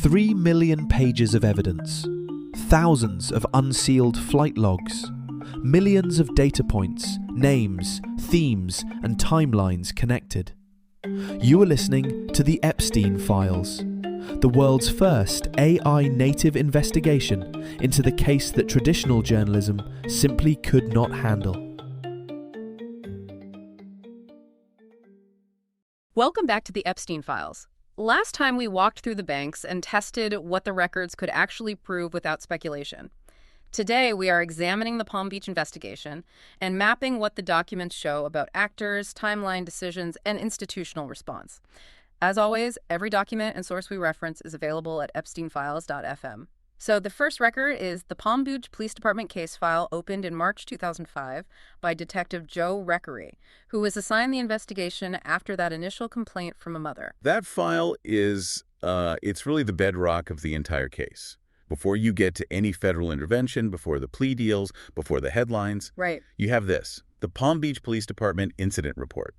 3 million pages of evidence, thousands of unsealed flight logs, millions of data points, names, themes, and timelines connected. You are listening to the Epstein Files, the world's first AI-native investigation into the case that traditional journalism simply could not handle. Welcome back to the Epstein Files. Last time we walked through the banks and tested what the records could actually prove without speculation. Today, we are examining the Palm Beach investigation and mapping what the documents show about actors, timeline decisions, and institutional response. As always, every document and source we reference is available at epsteinfiles.fm. So the first record is the Palm Beach Police Department case file opened in March 2005 by Detective Joe Recarey, who was assigned the investigation after that initial complaint from a mother. That file is, it's really the bedrock of the entire case. Before you get to any federal intervention, before the plea deals, before the headlines, Right. You have this, the Palm Beach Police Department Incident Report.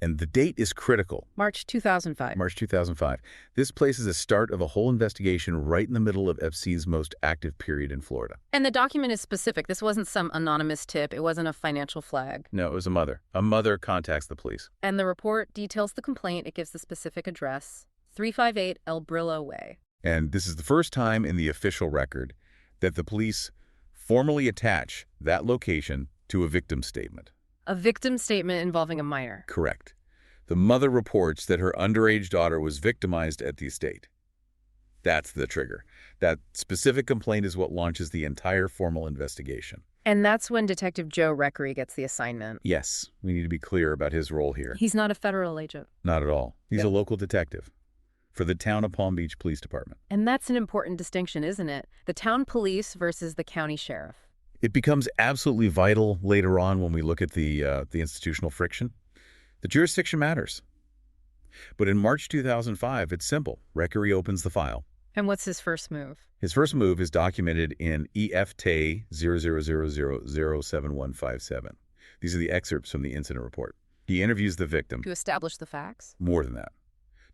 And the date is critical. March 2005. March 2005. This places the start of a whole investigation right in the middle of Epstein's most active period in Florida. And the document is specific. This wasn't some anonymous tip. It wasn't a financial flag. No, it was a mother. A mother contacts the police. And the report details the complaint. It gives the specific address, 358 El Brillo Way. And this is the first time in the official record that the police formally attach that location to a victim statement. A victim statement involving a minor. Correct. The mother reports that her underage daughter was victimized at the estate. That's the trigger. That specific complaint is what launches the entire formal investigation. And that's when Detective Joe Recarey gets the assignment. Yes, we need to be clear about his role here. He's not a federal agent. Not at all. He's Yep. a local detective for the town of Palm Beach Police Department. And that's an important distinction, isn't it? The town police versus the county sheriff. It becomes absolutely vital later on when we look at the institutional friction. The jurisdiction matters. But in March 2005, it's simple. Recarey opens the file. And what's his first move? His first move is documented in EFTA 00007157. These are the excerpts from the incident report. He interviews the victim. To establish the facts? More than that.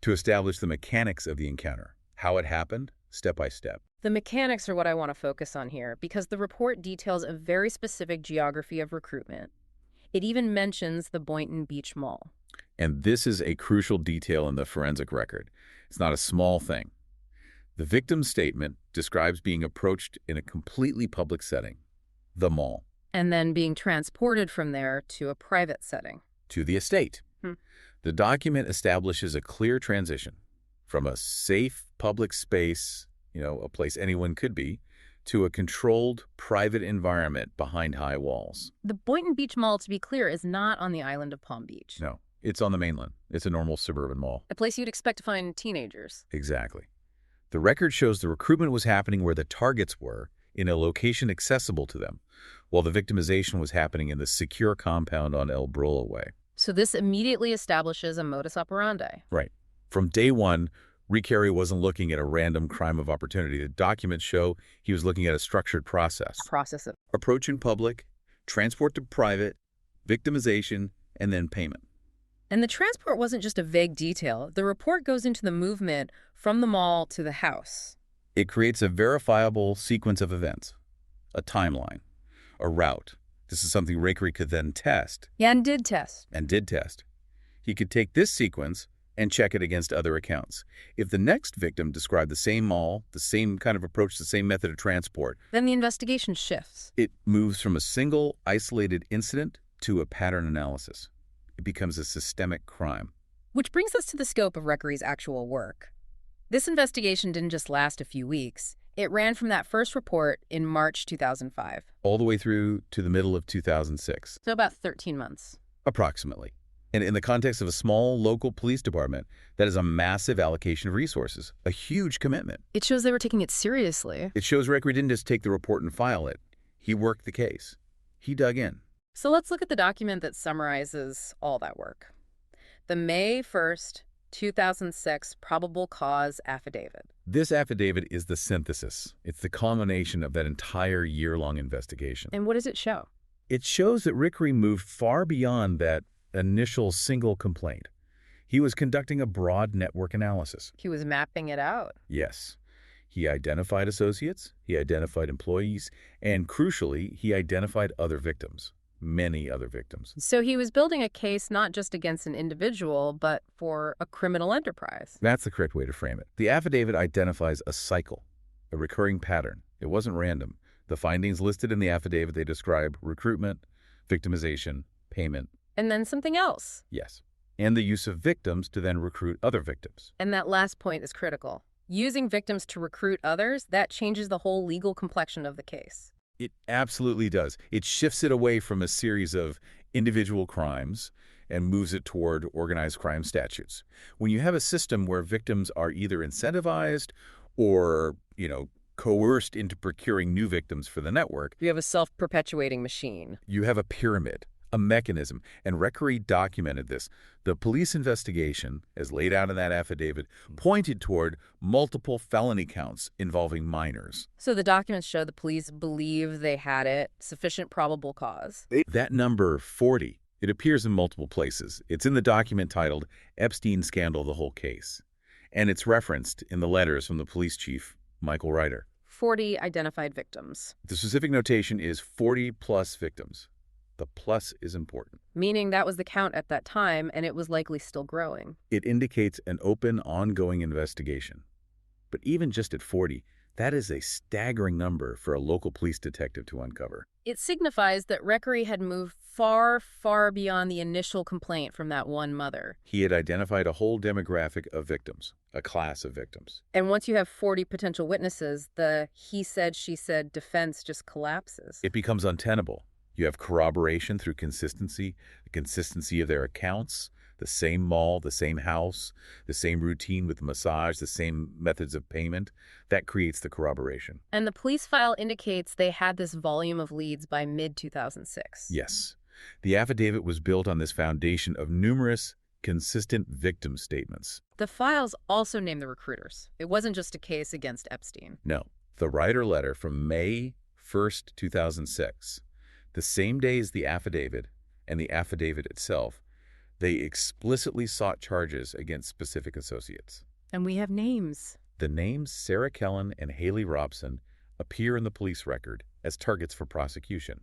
To establish the mechanics of the encounter, how it happened, step by step. The mechanics are what I want to focus on here because the report details a very specific geography of recruitment. It even mentions the Boynton Beach Mall. And this is a crucial detail in the forensic record. It's not a small thing. The victim's statement describes being approached in a completely public setting, the mall. And then being transported from there to a private setting. To the estate. The document establishes a clear transition from a safe public space, a place anyone could be, to a controlled private environment behind high walls. The Boynton Beach Mall, to be clear, is not on the island of Palm Beach. No, it's on the mainland. It's a normal suburban mall. A place you'd expect to find teenagers. Exactly. The record shows the recruitment was happening where the targets were, in a location accessible to them, while the victimization was happening in the secure compound on El Brillo Way. So this immediately establishes a modus operandi. Right. From day one, Recarey wasn't looking at a random crime of opportunity. The documents show he was looking at a structured process. Approach in public, transport to private, victimization, and then payment. And the transport wasn't just a vague detail. The report goes into the movement from the mall to the house. It creates a verifiable sequence of events, a timeline, a route. This is something Recarey could then test. Yeah, and did test. He could take this sequence and check it against other accounts. If the next victim described the same mall, the same kind of approach, the same method of transport, then the investigation shifts. It moves from a single, isolated incident to a pattern analysis. It becomes a systemic crime. Which brings us to the scope of Recarey's actual work. This investigation didn't just last a few weeks. It ran from that first report in March 2005. All the way through to the middle of 2006. So about 13 months. Approximately. And in the context of a small local police department, that is a massive allocation of resources, a huge commitment. It shows they were taking it seriously. It shows Recarey didn't just take the report and file it. He worked the case. He dug in. So let's look at the document that summarizes all that work. The May 1st, 2006 probable cause affidavit. This affidavit is the synthesis. It's the culmination of that entire year-long investigation. And what does it show? It shows that Recarey moved far beyond that initial single complaint. He was conducting a broad network analysis. He was mapping it out. Yes. He identified associates, he identified employees, and crucially, he identified other victims, many other victims. So he was building a case not just against an individual, but for a criminal enterprise. That's the correct way to frame it. The affidavit identifies a cycle, a recurring pattern. It wasn't random. The findings listed in the affidavit, they describe recruitment, victimization, payment. And then something else. Yes. And the use of victims to then recruit other victims. And that last point is critical. Using victims to recruit others, that changes the whole legal complexion of the case. It absolutely does. It shifts it away from a series of individual crimes and moves it toward organized crime statutes. When you have a system where victims are either incentivized or, coerced into procuring new victims for the network, You have a self-perpetuating machine. you have a pyramid, a mechanism, and Recarey documented this. The police investigation, as laid out in that affidavit, pointed toward multiple felony counts involving minors. So the documents show the police believe they had it, sufficient probable cause. That number, 40, it appears in multiple places. It's in the document titled Epstein Scandal, the Whole Case. And it's referenced in the letters from the police chief, Michael Reiter. 40 identified victims. The specific notation is 40 plus victims. The plus is important. Meaning that was the count at that time, and it was likely still growing. It indicates an open, ongoing investigation. But even just at 40, that is a staggering number for a local police detective to uncover. It signifies that Recarey had moved far, far beyond the initial complaint from that one mother. He had identified a whole demographic of victims, a class of victims. And once you have 40 potential witnesses, the he said, she said defense just collapses. It becomes untenable. You have corroboration through consistency, the consistency of their accounts, the same mall, the same house, the same routine with massage, the same methods of payment. That creates the corroboration. And the police file indicates they had this volume of leads by mid-2006. Yes. The affidavit was built on this foundation of numerous, consistent victim statements. The files also name the recruiters. It wasn't just a case against Epstein. No. The Reiter letter from May 1st, 2006, the same day as the affidavit and the affidavit itself, they explicitly sought charges against specific associates. And we have names. The names Sarah Kellen and Haley Robson appear in the police record as targets for prosecution.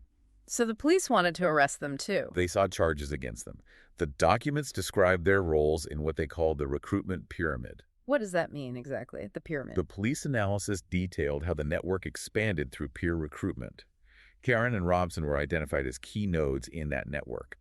So the police wanted to arrest them too. They sought charges against them. The documents describe their roles in what they called the recruitment pyramid. What does that mean exactly, the pyramid? The police analysis detailed how the network expanded through peer recruitment. Karen and Robson were identified as key nodes in that network.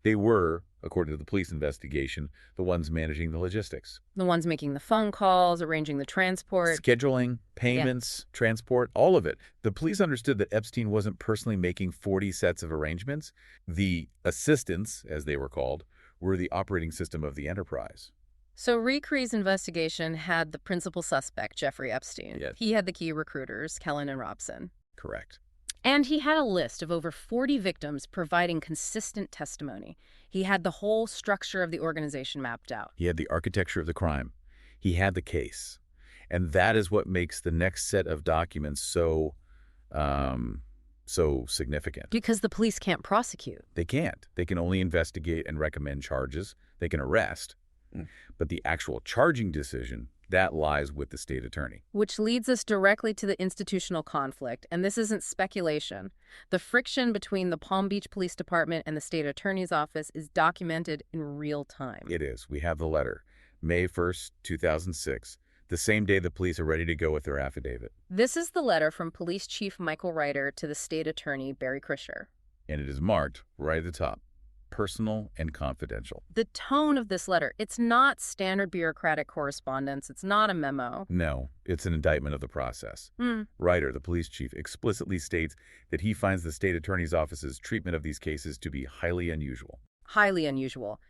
They were, according to the police investigation, the ones managing the logistics. The ones making the phone calls, arranging the transport. Scheduling, payments, transport, all of it. The police understood that Epstein wasn't personally making 40 sets of arrangements. The assistants, as they were called, were the operating system of the enterprise. So Recarey's investigation had the principal suspect, Jeffrey Epstein. Yes. He had the key recruiters, Kellen and Robson. Correct. And he had a list of over 40 victims providing consistent testimony. He had the whole structure of the organization mapped out. He had the architecture of the crime. He had the case. And that is what makes the next set of documents so significant. Because the police can't prosecute. They can't. They can only investigate and recommend charges. They can arrest. But the actual charging decision, that lies with the state attorney. Which leads us directly to the institutional conflict, and this isn't speculation. The friction between the Palm Beach Police Department and the state attorney's office is documented in real time. It is. We have the letter, May 1st, 2006, the same day the police are ready to go with their affidavit. This is the letter from Police Chief Michael Reiter to the state attorney, Barry Krischer. And it is marked right at the top, personal and confidential. The tone of this letter, it's not standard bureaucratic correspondence. It's not a memo. No, it's an indictment of the process. Reiter, the police chief, explicitly states that he finds the state attorney's office's treatment of these cases to be highly unusual. Highly unusual.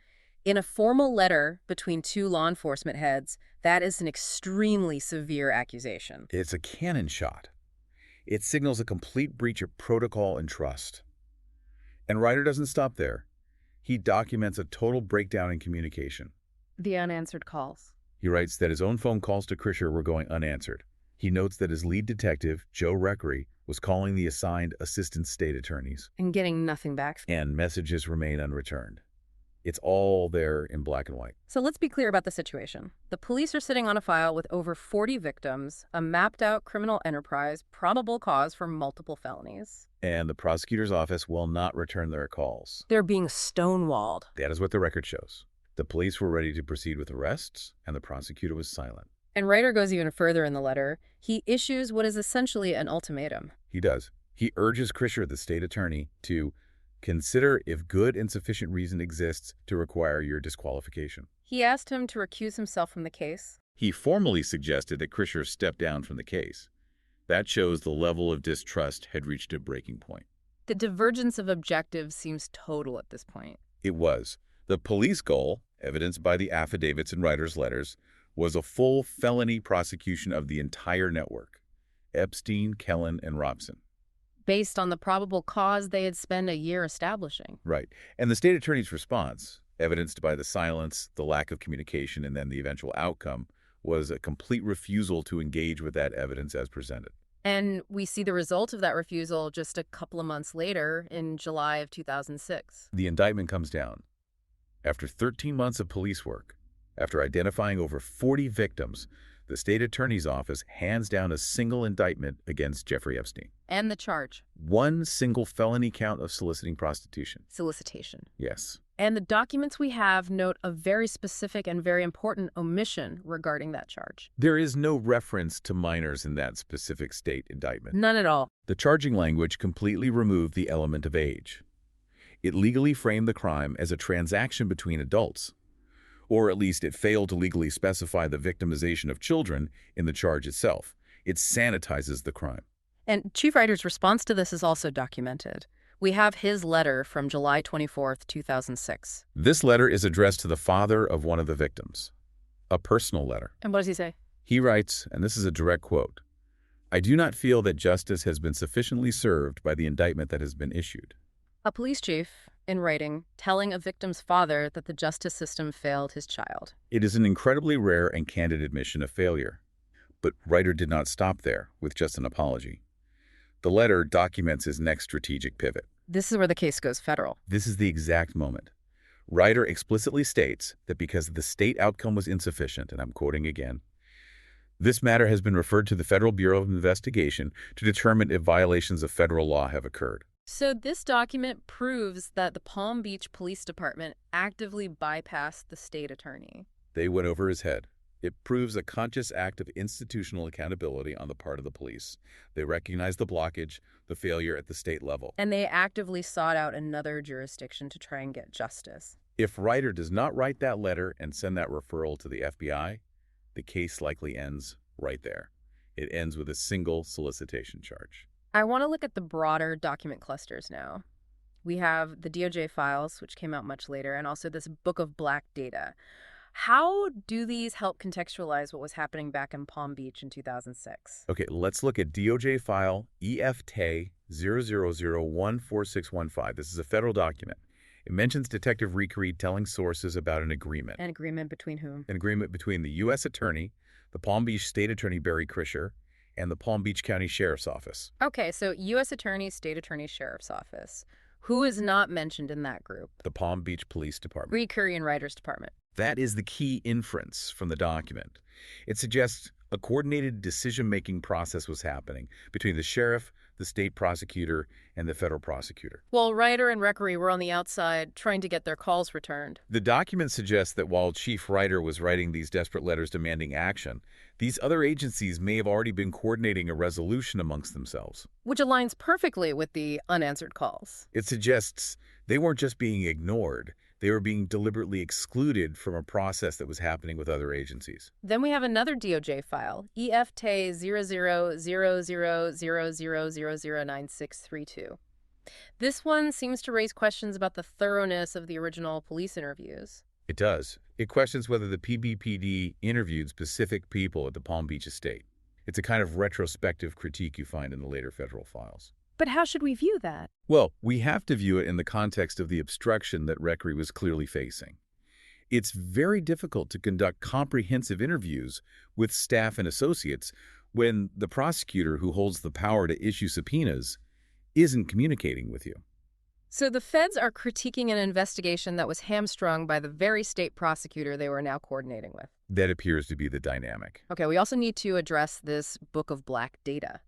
In a formal letter between two law enforcement heads, that is an extremely severe accusation. It's a cannon shot. It signals a complete breach of protocol and trust. And Reiter doesn't stop there. He documents a total breakdown in communication. The unanswered calls. He writes that his own phone calls to Krischer were going unanswered. He notes that his lead detective, Joe Recarey, was calling the assigned assistant state attorneys. And getting nothing back. And messages remain unreturned. It's all there in black and white. So let's be clear about the situation. The police are sitting on a file with over 40 victims, a mapped-out criminal enterprise, probable cause for multiple felonies. And the prosecutor's office will not return their calls. They're being stonewalled. That is what the record shows. The police were ready to proceed with arrests, and the prosecutor was silent. And Reiter goes even further in the letter. He issues what is essentially an ultimatum. He does. He urges Krischer, the state attorney, to consider if good and sufficient reason exists to require your disqualification. He asked him to recuse himself from the case. He formally suggested that Krischer step down from the case. That shows the level of distrust had reached a breaking point. The divergence of objectives seems total at this point. It was. The police goal, evidenced by the affidavits and Reiter's letters, was a full felony prosecution of the entire network: Epstein, Kellen, and Robson. Based on the probable cause they had spent a year establishing. Right. And the state attorney's response, evidenced by the silence, the lack of communication, and then the eventual outcome, was a complete refusal to engage with that evidence as presented. And we see the result of that refusal just a couple of months later in July of 2006. The indictment comes down. After 13 months of police work, after identifying over 40 victims, the state attorney's office hands down a single indictment against Jeffrey Epstein. And the charge. One single felony count of soliciting prostitution. Solicitation. Yes. And the documents we have note a very specific and very important omission regarding that charge. There is no reference to minors in that specific state indictment. None at all. The charging language completely removed the element of age. It legally framed the crime as a transaction between adults. Or at least it failed to legally specify the victimization of children in the charge itself. It sanitizes the crime. And Chief Reiter's response to this is also documented. We have his letter from July 24th, 2006. This letter is addressed to the father of one of the victims. A personal letter. And what does he say? He writes, and this is a direct quote, "I do not feel that justice has been sufficiently served by the indictment that has been issued." A police chief, in writing, telling a victim's father that the justice system failed his child. It is an incredibly rare and candid admission of failure. But Reiter did not stop there with just an apology. The letter documents his next strategic pivot. This is where the case goes federal. This is the exact moment. Reiter explicitly states that because the state outcome was insufficient, and I'm quoting again, "This matter has been referred to the Federal Bureau of Investigation to determine if violations of federal law have occurred." So this document proves that the Palm Beach Police Department actively bypassed the state attorney. They went over his head. It proves a conscious act of institutional accountability on the part of the police. They recognized the blockage, the failure at the state level. And they actively sought out another jurisdiction to try and get justice. If Reiter does not write that letter and send that referral to the FBI, the case likely ends right there. It ends with a single solicitation charge. I want to look at the broader document clusters now. We have the DOJ files, which came out much later, and also this book of black data. How do these help contextualize what was happening back in Palm Beach in 2006? Okay, let's look at DOJ file EFTA 000-14615. This is a federal document. It mentions Detective Recarey telling sources about an agreement. An agreement between whom? An agreement between the U.S. Attorney, the Palm Beach State Attorney Barry Krischer, and the Palm Beach County Sheriff's Office. Okay, so U.S. Attorney, State Attorney, Sheriff's Office. Who is not mentioned in that group? The Palm Beach Police Department. Recarey and Reiter's department. That is the key inference from the document. It suggests a coordinated decision-making process was happening between the sheriff, the state prosecutor, and the federal prosecutor. While Reiter and Recarey were on the outside trying to get their calls returned. The document suggests that while Chief Reiter was writing these desperate letters demanding action, these other agencies may have already been coordinating a resolution amongst themselves. Which aligns perfectly with the unanswered calls. It suggests they weren't just being ignored. They were being deliberately excluded from a process that was happening with other agencies. Then we have another DOJ file, EFTA 000000009632. This one seems to raise questions about the thoroughness of the original police interviews. It does. It questions whether the PBPD interviewed specific people at the Palm Beach estate. It's a kind of retrospective critique you find in the later federal files. But how should we view that? Well, we have to view it in the context of the obstruction that Recarey was clearly facing. It's very difficult to conduct comprehensive interviews with staff and associates when the prosecutor who holds the power to issue subpoenas isn't communicating with you. So the feds are critiquing an investigation that was hamstrung by the very state prosecutor they were now coordinating with. That appears to be the dynamic. Okay, we also need to address this book of black data.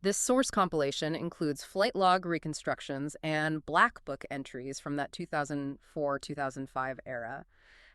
This source compilation includes flight log reconstructions and black book entries from that 2004-2005 era.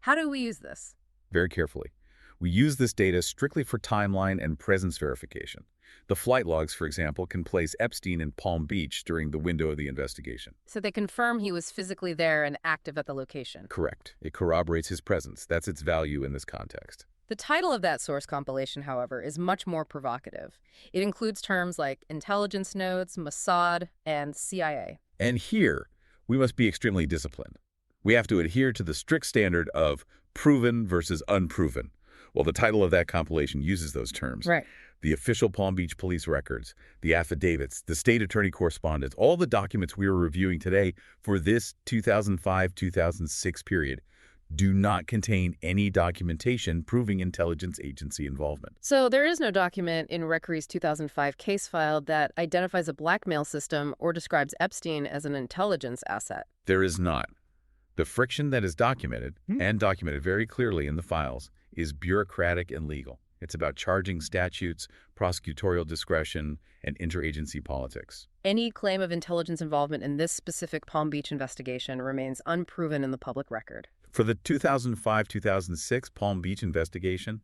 How do we use this? Very carefully. We use this data strictly for timeline and presence verification. The flight logs, for example, can place Epstein in Palm Beach during the window of the investigation. So they confirm he was physically there and active at the location. Correct. It corroborates his presence. That's its value in this context. The title of that source compilation, however, is much more provocative. It includes terms like intelligence nodes, Mossad, and CIA. And here, we must be extremely disciplined. We have to adhere to the strict standard of proven versus unproven. Well, the title of that compilation uses those terms. Right. The official Palm Beach police records, the affidavits, the state attorney correspondence, all the documents we are reviewing today for this 2005-2006 period do not contain any documentation proving intelligence agency involvement. So there is no document in Recarey's 2005 case file that identifies a blackmail system or describes Epstein as an intelligence asset. There is not. The friction that is documented, and documented very clearly in the files, is bureaucratic and legal. It's about charging statutes, prosecutorial discretion, and interagency politics. Any claim of intelligence involvement in this specific Palm Beach investigation remains unproven in the public record. For the 2005-2006 Palm Beach investigation,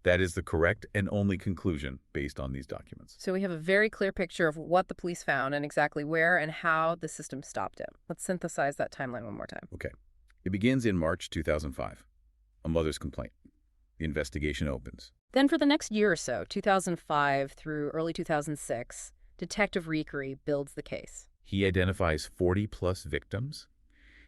that is the correct and only conclusion based on these documents. So we have a very clear picture of what the police found and exactly where and how the system stopped it. Let's synthesize that timeline one more time. Okay. It begins in March 2005. A mother's complaint. The investigation opens. Then for the next year or so, 2005 through early 2006, Detective Recarey builds the case. He identifies 40-plus victims.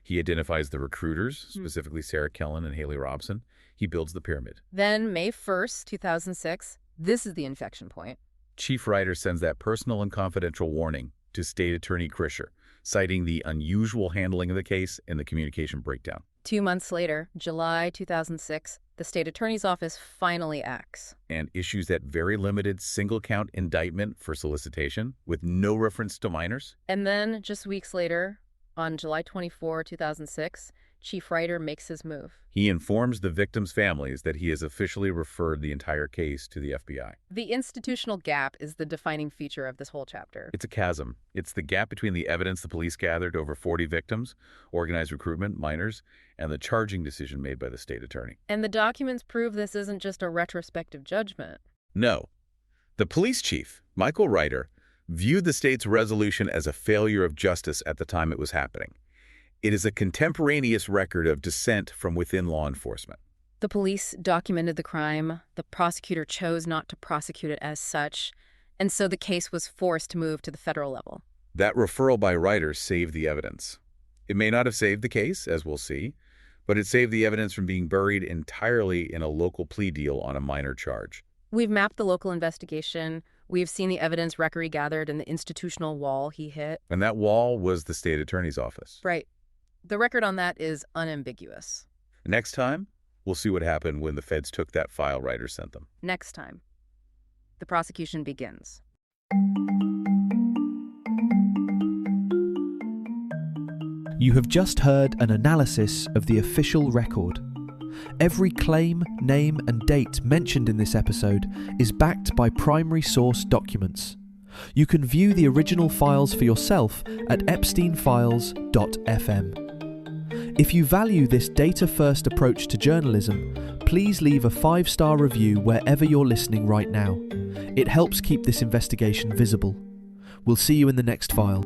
He identifies the recruiters, specifically Sarah Kellen and Haley Robson. He builds the pyramid. Then May 1st, 2006, this is the inflection point. Chief Ryder sends that personal and confidential warning to State Attorney Krischer, citing the unusual handling of the case and the communication breakdown. 2 months later, July 2006, the state attorney's office finally acts. And issues that very limited single-count indictment for solicitation with no reference to minors. And then, just weeks later, on July 24, 2006, Chief Ryder makes his move. He informs the victims' families that he has officially referred the entire case to the FBI. The institutional gap is the defining feature of this whole chapter. It's a chasm. It's the gap between the evidence the police gathered over 40 victims, organized recruitment, minors, and the charging decision made by the state attorney. And the documents prove this isn't just a retrospective judgment. No. The police chief, Michael Ryder, viewed the state's resolution as a failure of justice at the time it was happening. It is a contemporaneous record of dissent from within law enforcement. The police documented the crime. The prosecutor chose not to prosecute it as such. And so the case was forced to move to the federal level. That referral by Ryder saved the evidence. It may not have saved the case, as we'll see, but it saved the evidence from being buried entirely in a local plea deal on a minor charge. We've mapped the local investigation. We've seen the evidence Recarey gathered and the institutional wall he hit. And that wall was the state attorney's office. Right. The record on that is unambiguous. Next time, we'll see what happened when the feds took that file Ryder sent them. Next time, the prosecution begins. You have just heard an analysis of the official record. Every claim, name, and date mentioned in this episode is backed by primary source documents. You can view the original files for yourself at epsteinfiles.fm. If you value this data-first approach to journalism, please leave a 5-star review wherever you're listening right now. It helps keep this investigation visible. We'll see you in the next file.